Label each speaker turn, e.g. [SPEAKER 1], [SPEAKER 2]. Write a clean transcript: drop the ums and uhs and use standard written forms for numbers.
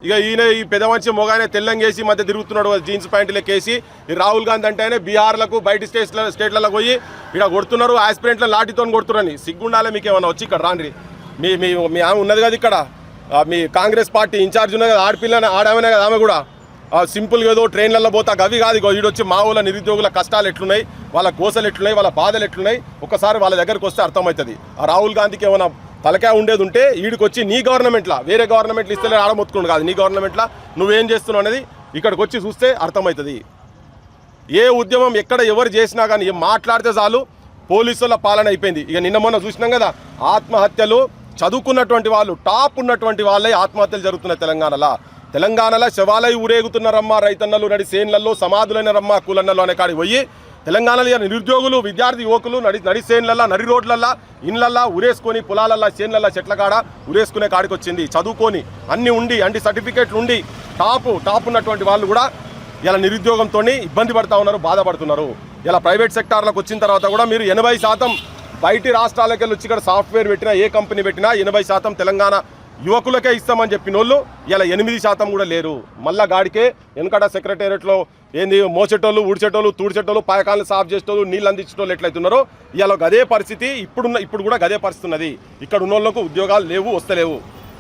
[SPEAKER 1] ఇక ఈయన ఈ పెద్ద మంచి మొగాయన తెల్లంగేసి మధ్య తిరుగుతున్నాడు జీన్స్ ప్యాంటులకేసి ఈ రాహుల్ గాంధీ అంటేనే బీహార్లకు బయట స్టేట్లలో పోయి ఇక్కడ కొడుతున్నారు ఆస్పిరెంట్ల లాఠీతో కొడుతున్నారని సిగ్గుండాలే మీకు ఏమన్నా వచ్చి ఇక్కడ రాండి మీ ఆమె ఉన్నది కదా ఇక్కడ మీ కాంగ్రెస్ పార్టీ ఇన్ఛార్జ్ ఉన్నది కదా ఆడపిల్ల ఆడామనే కదా ఆమె కూడా సింపుల్గా ఏదో ట్రైన్లలో పోతా అవి కాదు వీడొచ్చి మా ఊళ్ళ నిరుద్యోగుల కష్టాలు ఎట్లున్నాయి వాళ్ళ కోసలు ఎట్లున్నాయి వాళ్ళ బాధలు ఎట్లున్నాయి ఒక్కసారి వాళ్ళ దగ్గరకు వస్తే అర్థమవుతుంది ఆ రాహుల్ గాంధీకి ఏమైనా తలకాయ ఉండేది ఉంటే వీడికి వచ్చి నీ గవర్నమెంట్లో వేరే గవర్నమెంట్లు ఇస్తే ఆడమొత్తుకోండు కాదు నీ గవర్నమెంట్లో నువ్వేం చేస్తున్నావు అనేది ఇక్కడికి వచ్చి చూస్తే అర్థమవుతుంది ఏ ఉద్యమం ఎక్కడ ఎవరు చేసినా కానీ మాట్లాడితే చాలు పోలీసుల పాలన అయిపోయింది ఇక నిన్న మొన్న చూసినాం కదా ఆత్మహత్యలు చదువుకున్నటువంటి వాళ్ళు టాప్ ఉన్నటువంటి వాళ్ళే ఆత్మహత్యలు జరుగుతున్నాయి తెలంగాణలో శవాలై ఊరేగుతున్నారమ్మా రైతన్నలు నడి సేన్లలో సమాధులైనరమ్మా కూలన్నలు అనే కాడికి పోయి తెలంగాణలో నిరుద్యోగులు విద్యార్థి యువకులు నడి సేన్లల్లా నడి రోడ్లల్లా ఇండ్లల్లా ఉరేసుకొని పొలాలల్లా సేన్లల్లా చెట్ల కాడ ఉరేసుకునే కాడికి వచ్చింది చదువుకొని అన్నీ ఉండి అంటే సర్టిఫికేట్లు ఉండి టాప్ ఉన్నటువంటి వాళ్ళు కూడా ఇలా నిరుద్యోగంతో ఇబ్బంది పడుతూ ఉన్నారు బాధపడుతున్నారు ఇలా ప్రైవేట్ సెక్టార్లకు వచ్చిన తర్వాత కూడా మీరు 80% బయటి రాష్ట్రాలకు వెళ్ళి వచ్చి ఇక్కడ సాఫ్ట్వేర్ పెట్టినా ఏ కంపెనీ పెట్టినా 80% తెలంగాణ యువకులకే ఇస్తామని చెప్పిన వాళ్ళు ఇలా 8% కూడా లేరు మళ్ళా గాడికే వెనకట సెక్రటేరియట్లో ఏంది మోసేటోళ్ళు ఊడ్చేటోళ్ళు తూడ్చేటోళ్ళు పాయకాలను సాఫ్ చేసేటోళ్ళు నీళ్ళు అందించేటోళ్ళు ఎట్లయితున్నారో ఇలా గదే పరిస్థితి ఇప్పుడు కూడా గదే పరిస్థితి ఉన్నది ఇక్కడ ఉన్న వాళ్ళకు ఉద్యోగాలు లేవు వస్తలేవు